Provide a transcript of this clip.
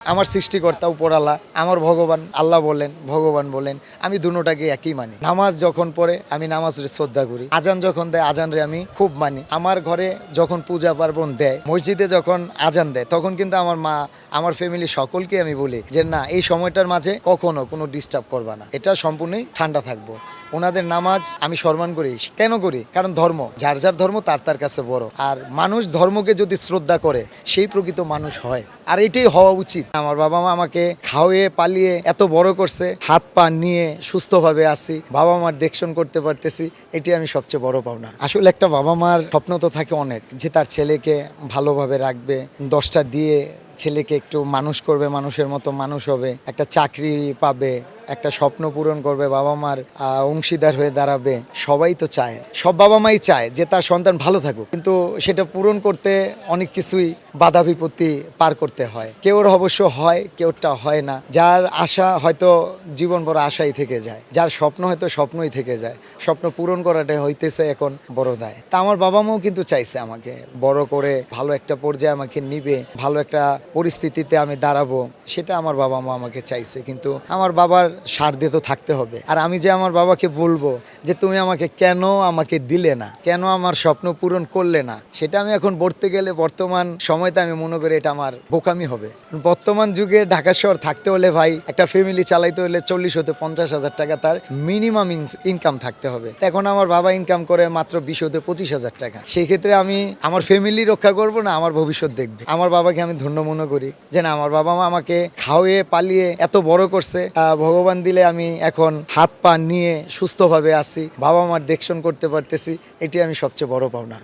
আমার সৃষ্টিকর্তা উপরালা, আমার ভগবান আল্লাহ বলেন, ভগবান বলেন, আমি দুটোটাকে একই মানি। নামাজ যখন পড়ে আমি নামাজের শ্রদ্ধা করি, আজান যখন দেয় আজানরে আমি খুব মানি। আমার ঘরে যখন পূজা পার্বণ দেয়, মসজিদে যখন আজান দেয়, তখন কিন্তু আমার মা, আমার ফ্যামিলি সকলকে আমি বলি যে না, এই সময়টার মাঝে কখনো কোনো ডিস্টার্ব করবা না, এটা সম্পূর্ণই ঠান্ডা থাকবো। ওনাদের নামাজ আমি সম্মান করি। কেন করি? কারণ ধর্ম, যার যার ধর্ম তার তার কাছে বড়। আর মানুষ ধর্মকে যদি শ্রদ্ধা করে সেই প্রকৃত মানুষ হয়, আর এটাই হওয়া উচিত। আমার বাবা মা আমাকে খাওয়িয়ে পালিয়ে এত বড় করছে, হাত পা নিয়ে সুস্থভাবে আছি, বাবা মার দেখশন করতে পারতেছি, এটাই আমি সবচেয়ে বড় পাওনা। আসলে একটা বাবা মার স্বপ্ন তো থাকে অনেক, যে তার ছেলেকে ভালোভাবে রাখবে, 10টা দিয়ে ছেলেকে একটু মানুষ করবে, মানুষের মতো মানুষ হবে, একটা চাকরি পাবে, একটা স্বপ্ন পূরণ করবে, বাবা মার অংশীদার হয়ে দাঁড়াবে। সবাই তো চায়, সব বাবা মাই চায় যে তার সন্তান ভালো থাকুক, কিন্তু সেটা পূরণ করতে অনেক কিছুই বাধা বিপত্তি পার করতে হয়। কেউর অবশ্য হয়, কেউরটা হয় না। যার আশা হয়তো জীবন বড় আশাই থেকে যায়, যার স্বপ্ন হয়তো স্বপ্নই থেকে যায়। স্বপ্ন পূরণ করাটাই হইতেছে এখন বড় দায়। তা আমার বাবা মাও কিন্তু চাইছে আমাকে বড় করে ভালো একটা পর্যায়ে আমাকে নিবে, ভালো একটা পরিস্থিতিতে আমি দাঁড়াবো, সেটা আমার বাবা মা আমাকে চাইছে। কিন্তু আমার বাবার স্বার্থে তো থাকতে হবে। আর আমি যে আমার বাবাকে বলবো যে তুমি আমাকে কেন আমাকে দিলে না, কেন আমার স্বপ্ন পূরণ করলে না, সেটা আমি এখন বলতে গেলে বর্তমান সময়তে আমি মনে করি এটা আমার বোকামি হবে। বর্তমান যুগে ঢাকা শহর থাকতে হলে ভাই, একটা ফ্যামিলি চালাইতে হলে 40 হতে 50,000 টাকা তার মিনিমাম ইনকাম থাকতে হবে। এখন আমার বাবা ইনকাম করে মাত্র 20 হতে 25,000 টাকা। সেই ক্ষেত্রে আমি আমার ফ্যামিলি রক্ষা করব না, আমার ভবিষ্যৎ দেখবে। আমার বাবাকে আমি ধন্য মনে করি যে না, আমার বাবা মা আমাকে খাওয়িয়ে পালিয়ে এত বড় করছে, ভগবান দিলে আমি এখন হাত পা নিয়ে সুস্থভাবে আছি, বাবা মার দেখশন করতে পারতেছি, এটি আমি সবচেয়ে বড় পাওনা।